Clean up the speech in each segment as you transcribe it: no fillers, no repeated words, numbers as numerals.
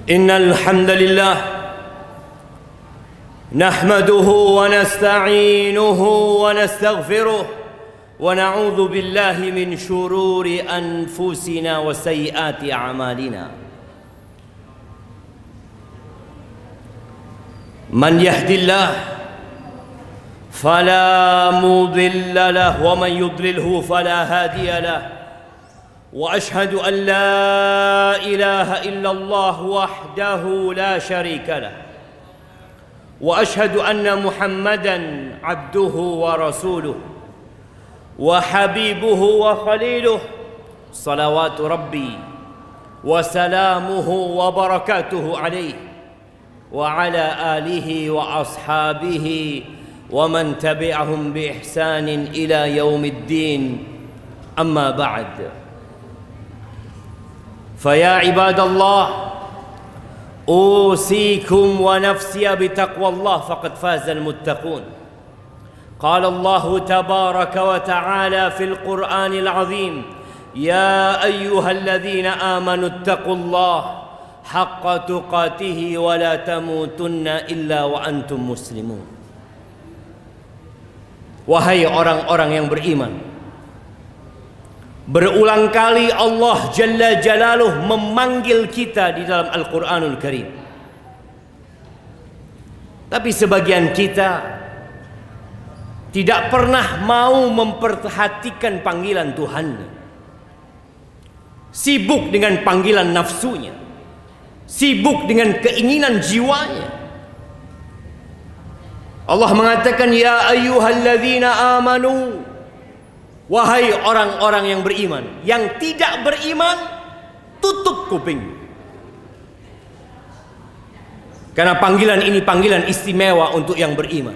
إن الحمد لله نحمده ونستعينه ونستغفره ونعوذ بالله من شرور أنفسنا وسيئات أعمالنا. من يهد الله فلا مضل له ومن يضلله فلا هادي له، وأشهد أن لا إله إلا الله وحده لا شريك له، وأشهد أن محمدًا عبده ورسوله وحبيبه وخليله، صلوات ربي وسلامه وبركاته عليه وعلى آله وأصحابه ومن تبعهم بإحسان إلى يوم الدين. أما بعد، فيا عباد الله، أوصيكم ونفسي بتقوى الله فقد فاز المتقون. قال الله تبارك وتعالى في القرآن العظيم: يا أيها الذين آمنوا اتقوا الله حق تقاته ولا تموتن إلا وأنتم مسلمون. Wahai orang-orang yang beriman, berulang kali Allah Jalla Jalaluh memanggil kita di dalam Al-Quranul Karim. Tapi sebagian kita tidak pernah mau memperhatikan panggilan Tuhannya. Sibuk dengan panggilan nafsunya, sibuk dengan keinginan jiwanya. Allah mengatakan, ya ayyuhalladzina amanu, wahai orang-orang yang beriman. Yang tidak beriman, tutup kuping. Karena panggilan ini panggilan istimewa untuk yang beriman.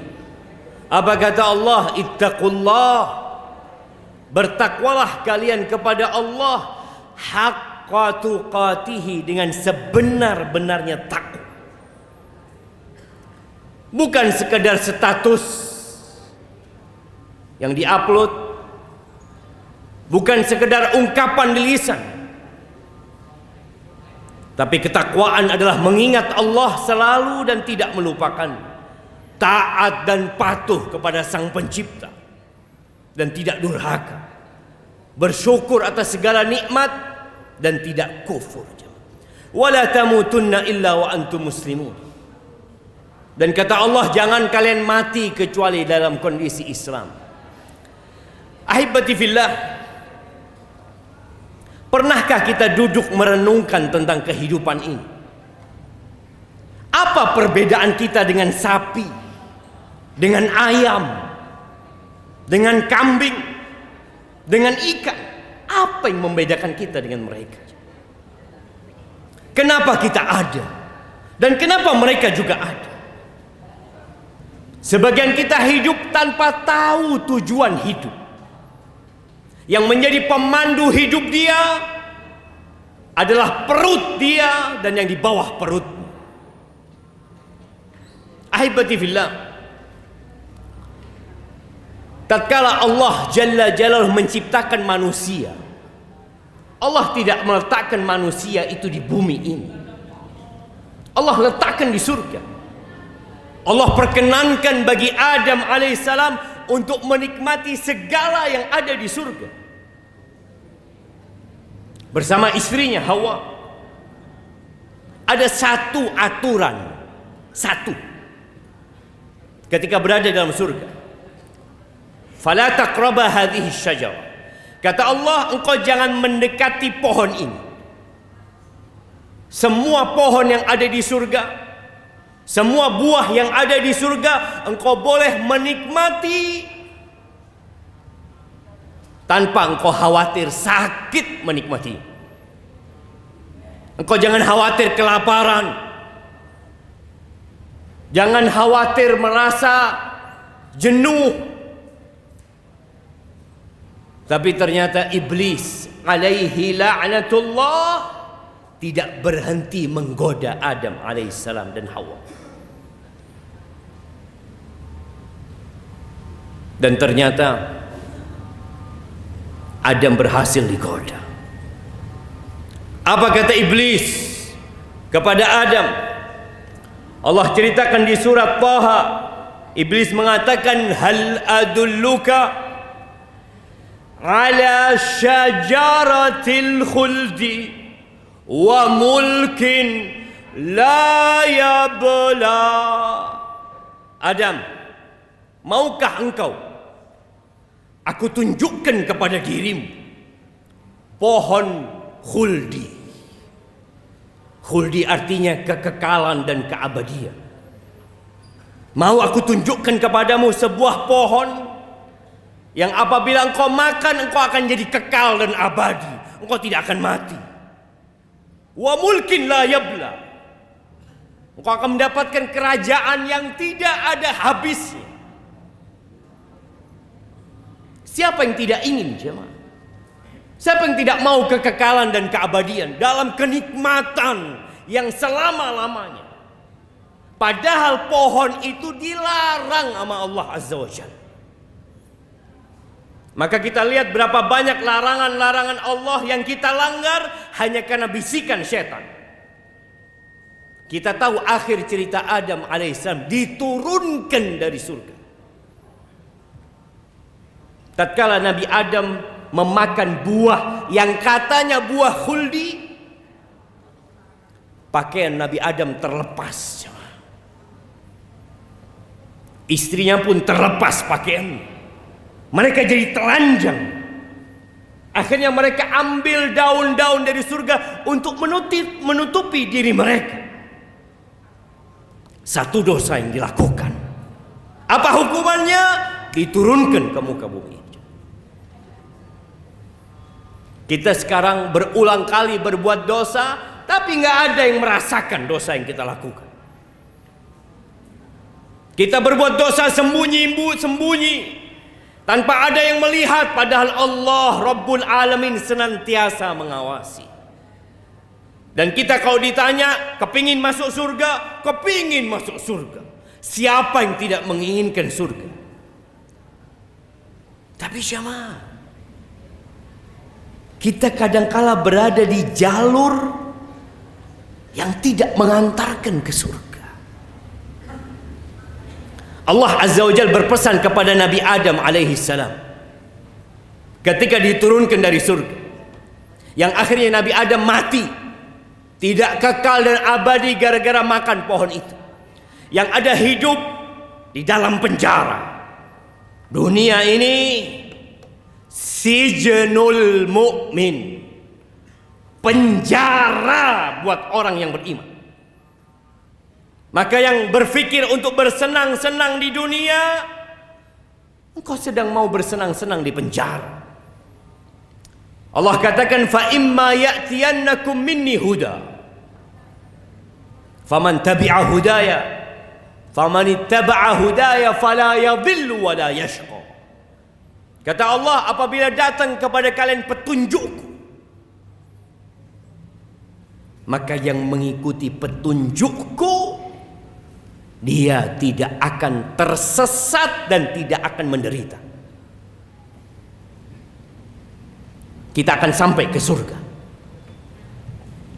Apa kata Allah? Ittaqullah, bertakwalah kalian kepada Allah haqqa tuqatihi, dengan sebenar-benarnya takwa. Bukan sekadar status yang diupload, bukan sekedar ungkapan di lisan, tapi ketakwaan adalah mengingat Allah selalu dan tidak melupakan, taat dan patuh kepada Sang Pencipta, dan tidak durhaka, bersyukur atas segala nikmat dan tidak kufur. Wala tamutunna illa wa antum muslimun. Dan kata Allah, jangan kalian mati kecuali dalam kondisi Islam. Ahibati fillah, pernahkah kita duduk merenungkan tentang kehidupan ini? Apa perbedaan kita dengan sapi, dengan ayam, dengan kambing, dengan ikan? Apa yang membedakan kita dengan mereka? Kenapa kita ada? Dan kenapa mereka juga ada? Sebagian kita hidup tanpa tahu tujuan hidup. Yang menjadi pemandu hidup dia adalah perut dia dan yang di bawah perut. Ahibati fillah, tatkala Allah Jalla Jalaluhu menciptakan manusia, Allah tidak meletakkan manusia itu di bumi ini. Allah letakkan di surga. Allah perkenankan bagi Adam alaihissalam untuk menikmati segala yang ada di surga bersama istrinya Hawa. Ada satu aturan, satu, ketika berada dalam surga. Fala taqraba hadhihi syajarah. Kata Allah, engkau jangan mendekati pohon ini. Semua pohon yang ada di surga, semua buah yang ada di surga, engkau boleh menikmati tanpa engkau khawatir sakit menikmati. Engkau jangan khawatir kelaparan, jangan khawatir merasa jenuh. Tapi ternyata iblis alaihi la'natullah tidak berhenti menggoda Adam alaihissalam dan Hawa. Dan ternyata Adam berhasil digoda. Apa kata iblis? kepada Adam. Allah ceritakan di surat Taha, iblis mengatakan, hal adulluka ala syajaratil khuldi wa mulkin la yabla. Adam, maukah engkau aku tunjukkan kepada dirimu pohon khuldi. Khuldi artinya kekekalan dan keabadian. Mau aku tunjukkan kepadamu sebuah pohon yang apabila engkau makan, engkau akan jadi kekal dan abadi. Engkau tidak akan mati. Wa mulkin la yabla. Engkau akan mendapatkan kerajaan yang tidak ada habisnya. Siapa yang tidak ingin, jemaah? Siapa yang tidak mau kekekalan dan keabadian dalam kenikmatan yang selama-lamanya? Padahal pohon itu dilarang sama Allah Azza wa Jalla. Maka kita lihat berapa banyak larangan-larangan Allah yang kita langgar hanya karena bisikan setan. Kita tahu akhir cerita Adam alaihissalam diturunkan dari surga. Tatkala Nabi Adam memakan buah yang katanya buah khuldi, pakaian Nabi Adam terlepas. Istrinya pun terlepas pakaiannya. Mereka jadi telanjang. Akhirnya mereka ambil daun-daun dari surga untuk menutupi diri mereka. Satu dosa yang dilakukan. Apa hukumannya? Diturunkan ke muka bumi. Kita sekarang berulang kali berbuat dosa, tapi nggak ada yang merasakan dosa yang kita lakukan. Kita berbuat dosa sembunyi, tanpa ada yang melihat, padahal Allah Rabbul Alamin senantiasa mengawasi. Dan kita kalau ditanya, kepingin masuk surga? Kepingin masuk surga. Siapa yang tidak menginginkan surga? Tapi jemaah, kita kadangkala berada di jalur yang tidak mengantarkan ke surga. Allah Azza wa Jalla berpesan kepada Nabi Adam alaihi salam ketika diturunkan dari surga, yang akhirnya Nabi Adam mati, tidak kekal dan abadi gara-gara makan pohon itu. Yang ada hidup di dalam penjara. Dunia ini sijnul mu'min, penjara buat orang yang beriman. Maka yang berpikir untuk bersenang-senang di dunia, engkau sedang mau bersenang-senang di penjara. Allah katakan, fa imma ya'tiyannakum minni huda faman tabi'a hudaya faman ittaba'a hudaya fala yadhillu wa la yashqa. Kata Allah, apabila datang kepada kalian petunjukku, maka yang mengikuti petunjukku, dia tidak akan tersesat dan tidak akan menderita. Kita akan sampai ke surga.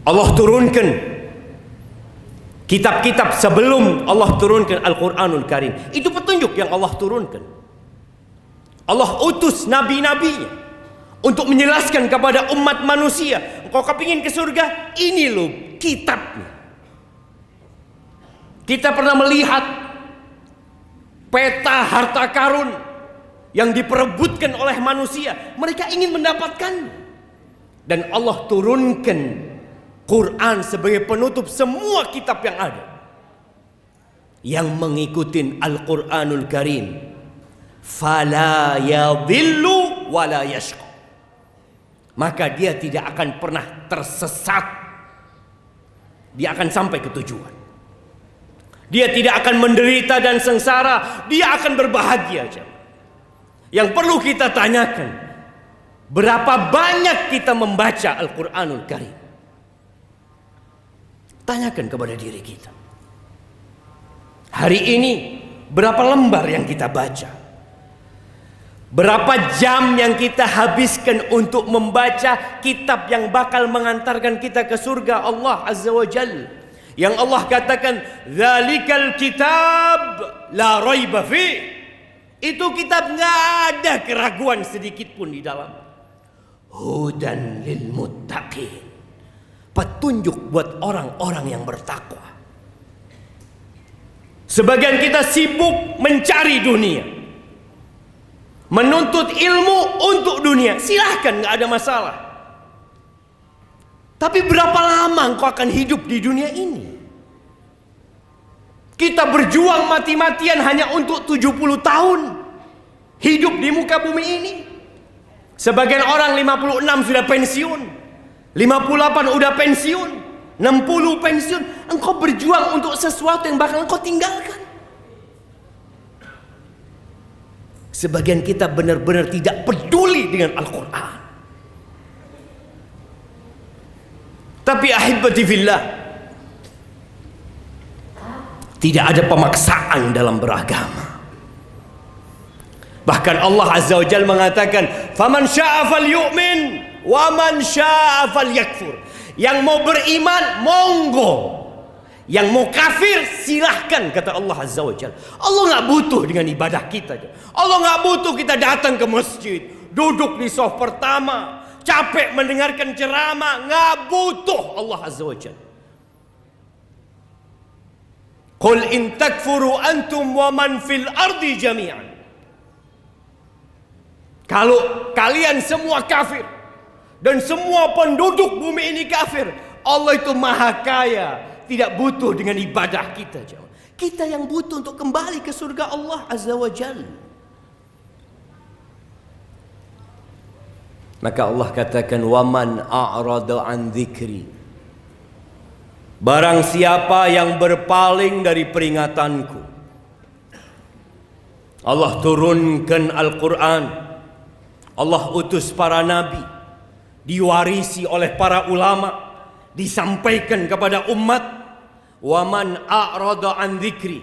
Allah turunkan kitab-kitab sebelum Allah turunkan Al-Quranul Karim. Itu petunjuk yang Allah turunkan. Allah utus nabi-nabinya untuk menjelaskan kepada umat manusia, engkau kepingin ke surga, ini loh kitabnya. Kita pernah melihat peta harta karun yang diperebutkan oleh manusia. Mereka ingin mendapatkannya. Dan Allah turunkan Quran sebagai penutup semua kitab yang ada. Yang mengikuti Al-Quranul Karim, fala yadhillu wa la yashqa, maka dia tidak akan pernah tersesat. Dia akan sampai ke tujuan. Dia tidak akan menderita dan sengsara. Dia akan berbahagia. Yang perlu kita tanyakan, berapa banyak kita membaca Al-Quranul Karim? Tanyakan kepada diri kita. Hari ini berapa lembar yang kita baca? Berapa jam yang kita habiskan untuk membaca kitab yang bakal mengantarkan kita ke surga Allah Azza wa Jalla? yang Allah katakan dzalikal kitab la raiba fi. Itu kitab nggak ada keraguan sedikit pun di dalam. Hudan lil muttaqin, petunjuk buat orang-orang yang bertakwa. Sebagian kita sibuk mencari dunia, menuntut ilmu untuk dunia. Silahkan, nggak ada masalah. Tapi berapa lama engkau akan hidup di dunia ini? Kita berjuang mati-matian hanya untuk 70 tahun hidup di muka bumi ini. Sebagian orang 56 sudah pensiun, 58 udah pensiun, 60 pensiun. Engkau berjuang untuk sesuatu yang bakal engkau tinggalkan. Sebagian kita benar-benar tidak peduli dengan Al-Quran. Tapi ahibati fillah, tidak ada pemaksaan dalam beragama. Bahkan Allah Azza wa Jalla mengatakan, "Faman syaa'a falyu'min wa man syaa'a falyakfur." Yang mau beriman, monggo. Yang mau kafir, silahkan, kata Allah Azza wa Jalla. Allah nggak butuh dengan ibadah kita. Allah nggak butuh kita datang ke masjid, duduk di saf pertama, capek mendengarkan ceramah. Nggak butuh Allah Azza wa Jalla. Qul in takfuru antum wa man fil ardi jami'an. Kalau kalian semua kafir dan semua penduduk bumi ini kafir, Allah itu maha kaya, tidak butuh dengan ibadah kita. Kita yang butuh untuk kembali ke surga Allah Azza wa Jalla. Maka Allah katakan, "Waman a'rada an dzikri." Barang siapa yang berpaling dari peringatanku. Allah turunkan Al-Quran, Allah utus para nabi, diwarisi oleh para ulama, disampaikan kepada umat. Waman a'rada an dzikri,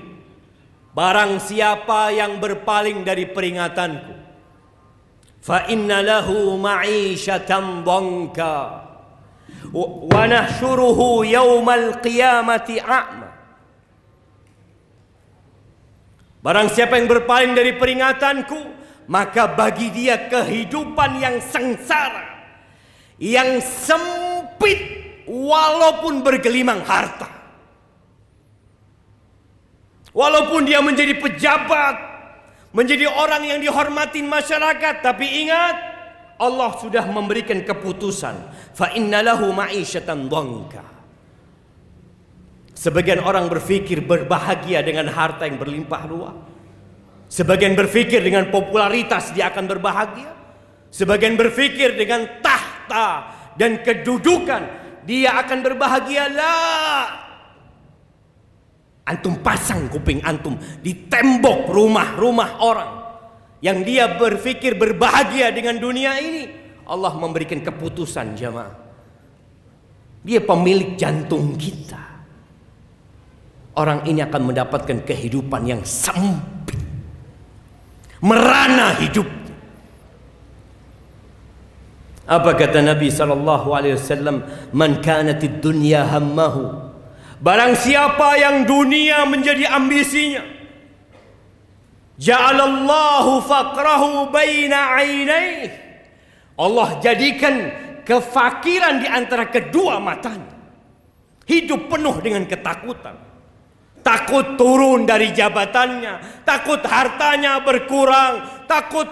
barang siapa yang berpaling dari peringatanku, fa inna lahu ma'isyatan dhanka wa nahsyuruhu yaumal qiyamati a'ma. Barang siapa yang berpaling dari peringatanku, maka bagi dia kehidupan yang sengsara, yang sempit, walaupun bergelimang harta. Walaupun dia menjadi pejabat, menjadi orang yang dihormatin masyarakat, tapi ingat, Allah sudah memberikan keputusan, fa inna lahu ma'isyatan dhanka. Sebagian orang berpikir berbahagia dengan harta yang berlimpah ruah. Sebagian berpikir dengan popularitas dia akan berbahagia. Sebagian berpikir dengan tahta dan kedudukan dia akan berbahagia. Lah, antum pasang kuping antum di tembok rumah-rumah orang yang dia berpikir berbahagia dengan dunia ini. Allah memberikan keputusan, jamaah. Dia pemilik jantung kita. Orang ini akan mendapatkan kehidupan yang sempit, merana hidup. Apa kata Nabi SAW? Man kanatid dunya hammahu, barang siapa yang dunia menjadi ambisinya, ja'alallahu faqrahu baina 'ainaihi, Allah jadikan kefakiran di antara kedua matanya. Hidup penuh dengan ketakutan. Takut turun dari jabatannya, takut hartanya berkurang, takut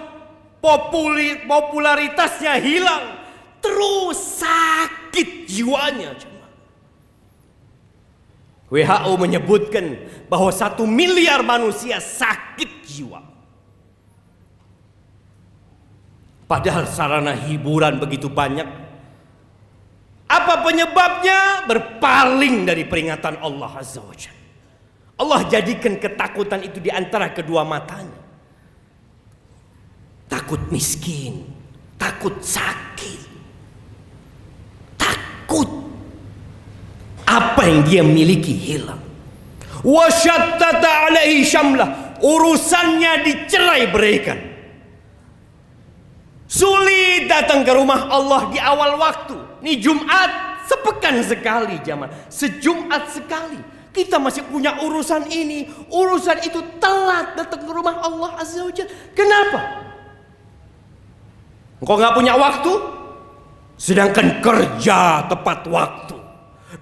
popularitasnya hilang, terus sakit jiwanya. WHO menyebutkan bahwa 1 miliar manusia sakit jiwa. Padahal sarana hiburan begitu banyak. Apa penyebabnya? Berpaling dari peringatan Allah Azza wa Jalla. Allah jadikan ketakutan itu di antara kedua matanya. Takut miskin, takut sakit, takut apa yang dia miliki hilang. Wa syattata alaihi syamlah, urusannya dicerai beraikan. Sulit datang ke rumah Allah di awal waktu. Ini Jumat sepekan sekali jamaah, sejumat sekali. Kita masih punya urusan ini, urusan itu, telat datang ke rumah Allah Azza wa Jalla. Kenapa? Engkau nggak punya waktu, sedangkan kerja tepat waktu,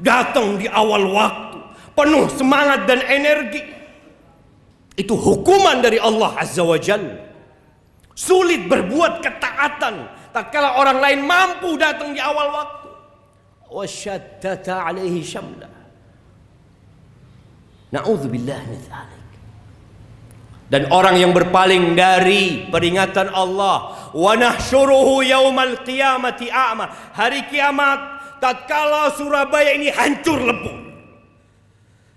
datang di awal waktu, penuh semangat dan energi. Itu hukuman dari Allah Azza wa Jalla. Sulit berbuat ketaatan tatkala orang lain mampu datang di awal waktu. Wasyattata alaihi syamla. Na'udzubillah min dzalik. Dan orang yang berpaling dari peringatan Allah, wa nahsyuruhu yaumal qiyamati a'ma. Hari kiamat tatkala Surabaya ini hancur lebur.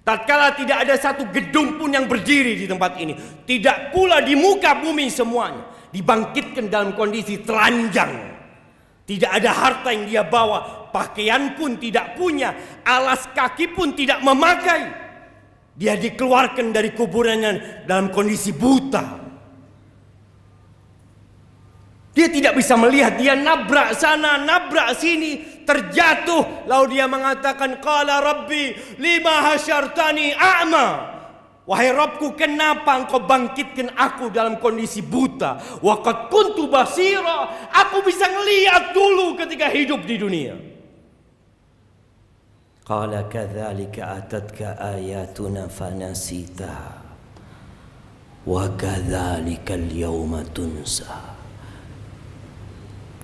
Tatkala tidak ada satu gedung pun yang berdiri di tempat ini, tidak pula di muka bumi semuanya, dibangkitkan dalam kondisi telanjang. Tidak ada harta yang dia bawa, pakaian pun tidak punya, alas kaki pun tidak memakai. Dia dikeluarkan dari kuburannya dalam kondisi buta. Dia tidak bisa melihat, dia nabrak sana, nabrak sini, terjatuh. Lalu dia mengatakan, qala rabbi lima hasyartani a'ma. Wahai Rabbku, kenapa engkau bangkitkan aku dalam kondisi buta? Wa qad kuntu basira. Aku bisa ngelihat dulu ketika hidup di dunia. Qala kadzalika atatka ayatuna fanasitaha wa kadzalika al-yawma tunsa.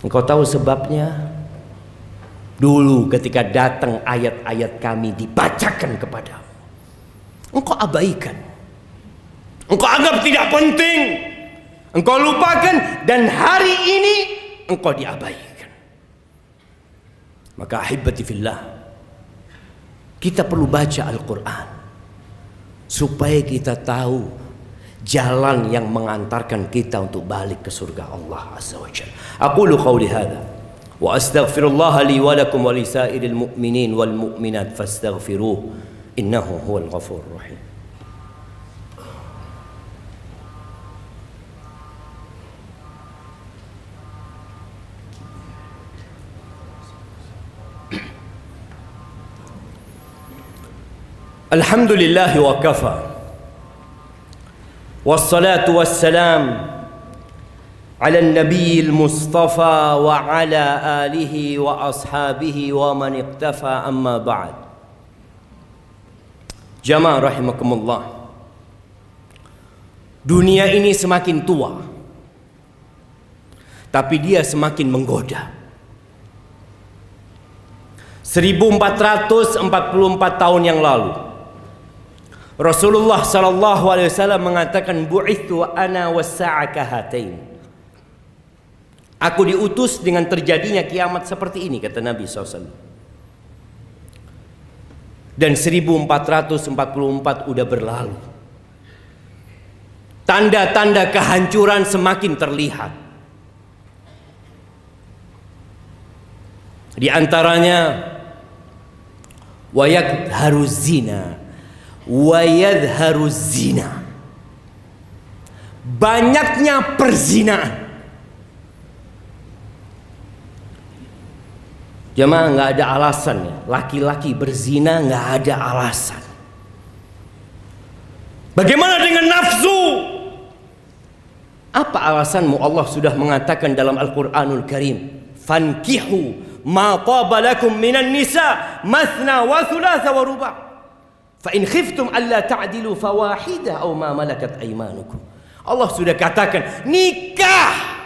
Engkau tahu sebabnya? Dulu ketika datang ayat-ayat kami dibacakan kepadamu, engkau abaikan, engkau anggap tidak penting, engkau lupakan, dan hari ini engkau diabaikan. Maka ahibati fillah, kita perlu baca Al-Quran supaya kita tahu jalan yang mengantarkan kita untuk balik ke surga Allah Azza wa Jalla. Aqulu qawli hadha wa astaghfirullah li wa lakum wa li sa'iril mu'minin wal mu'minat fastaghfiruh innahu huwal ghafurur rahim. Alhamdulillah wa kafa. Wassalatu wassalam ala nabiyil mustafa wa ala alihi wa ashabihi wa man iqtafa, amma ba'd. Jamaah rahimakumullah. Dunia ini semakin tua, tapi dia semakin menggoda. 1444 tahun yang lalu Rasulullah sallallahu alaihi wasallam mengatakan, bu'ithu ana was-sa'a kahatain. Aku diutus dengan terjadinya kiamat seperti ini, kata Nabi SAW. Dan 1444 udah berlalu. Tanda-tanda kehancuran semakin terlihat. Di antaranya wa yakharu zina wa yadharu zina. Banyaknya perzinaan. Jemaah, nggak ada alasan ya. Laki-laki berzina nggak ada alasan. Bagaimana dengan nafsu? Apa alasanmu? Allah sudah mengatakan dalam Al-Quranul Karim, fankihu ma taba lakum minan nisa mathna wa thulatha wa ruba'. Fa in khiftum alla ta'dilu fawahidah aw ma malakat aymanukum. Allah sudah katakan, nikah.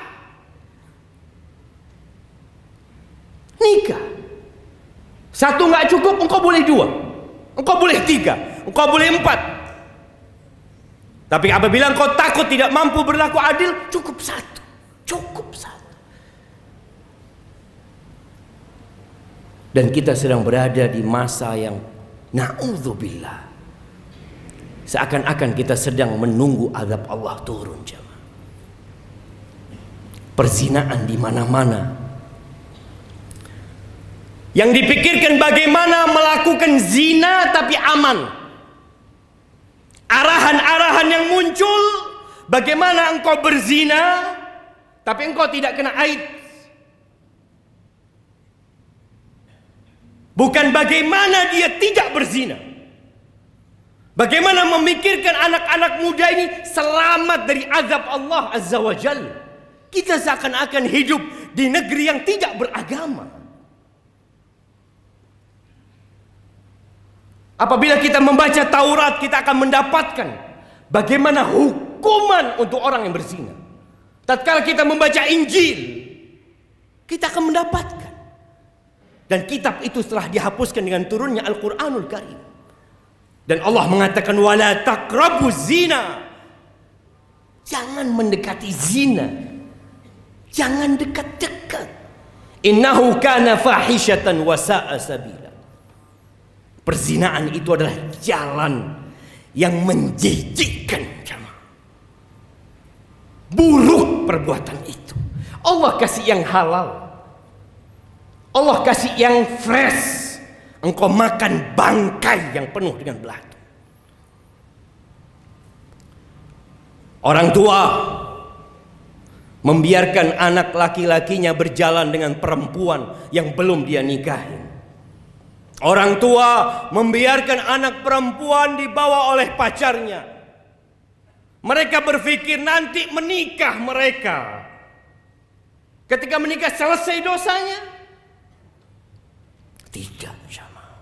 Nikah. Satu nggak cukup, engkau boleh dua, engkau boleh tiga, engkau boleh empat. Tapi apabila engkau takut tidak mampu berlaku adil, cukup satu. Cukup satu. Dan kita sedang berada di masa yang na'udzubillah, seakan-akan kita sedang menunggu azab Allah turun, jemaah. Perzinaan di mana-mana. Yang dipikirkan bagaimana melakukan zina tapi aman. Arahan-arahan yang muncul, bagaimana engkau berzina tapi engkau tidak kena AIDS. Bukan bagaimana dia tidak berzina. Bagaimana memikirkan anak-anak muda ini selamat dari azab Allah Azza wa Jalla. Kita seakan-akan hidup di negeri yang tidak beragama. Apabila kita membaca Taurat, kita akan mendapatkan bagaimana hukuman untuk orang yang berzina. Tatkala kita membaca Injil, kita akan mendapatkan. Dan kitab itu setelah dihapuskan dengan turunnya Al-Quranul Karim. Dan Allah mengatakan wala taqrabuz zina. Jangan mendekati zina. Jangan dekat-dekat. Innahu kana fahishatan wa sa'a sabila. Perzinaan itu adalah jalan yang menjijikkan, jemaah. Buruk perbuatan itu. Allah kasih yang halal. Allah kasih yang fresh. Engkau makan bangkai yang penuh dengan belatung. Orang tua membiarkan anak laki-lakinya berjalan dengan perempuan yang belum dia nikahin. Orang tua membiarkan anak perempuan dibawa oleh pacarnya. Mereka berpikir nanti menikah mereka. Ketika menikah selesai dosanya? Tidak, jamaah.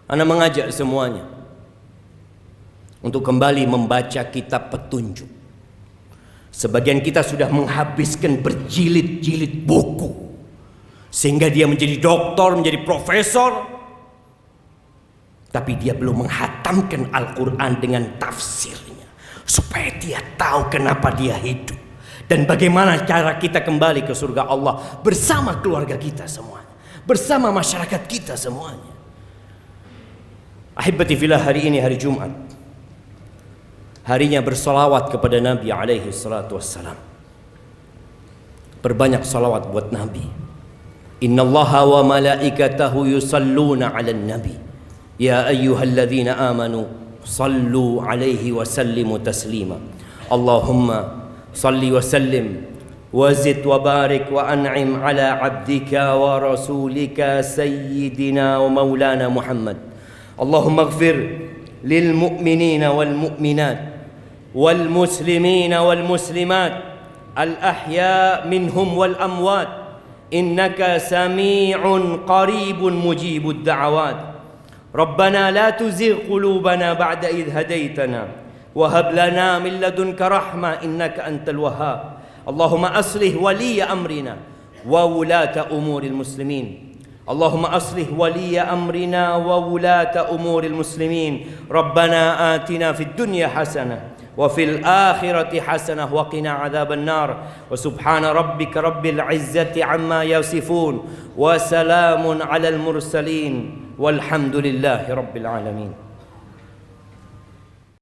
Ana mengajak semuanya untuk kembali membaca kitab petunjuk. Sebagian kita sudah menghabiskan berjilid-jilid buku. Sehingga dia menjadi doktor, menjadi profesor. Tapi dia belum menghatamkan Al-Quran dengan tafsirnya. Supaya dia tahu kenapa dia hidup. Dan bagaimana cara kita kembali ke surga Allah. Bersama keluarga kita semuanya. Bersama masyarakat kita semuanya. Ahibati fillah, hari ini hari Jumat. Harinya bersolawat kepada Nabi alaihi salatu wassalam. Perbanyak salawat buat Nabi. Innallaha wa malaikatahu yusalluna 'alan nabi ya ayyuhalladzina amanu sallu 'alaihi wa sallimu taslima. Allahumma salli wa sallim wa zid wa barik wa an'im 'ala 'abdika wa rasulika sayyidina wa maulana Muhammad. Allahumma ighfir lil mu'minina wal mu'minat wal muslimina wal muslimat al ahya minhum wal amwat. إنك سميع قريب مجيب الدعوات. ربنا لا تزغ قلوبنا بعد إذ هديتنا وهب لنا من لدنك رحمة إنك أنت الوهاب. اللهم أصلح ولي أمرنا وولاة أمور المسلمين. اللهم أصلح ولي أمرنا وولاة أمور المسلمين. ربنا آتنا في الدنيا حسنة وفي الآخرة حسنة وقنا عذاب النار. وسبحان ربك رب العزة عما يصفون وسلام على المرسلين والحمد لله رب العالمين.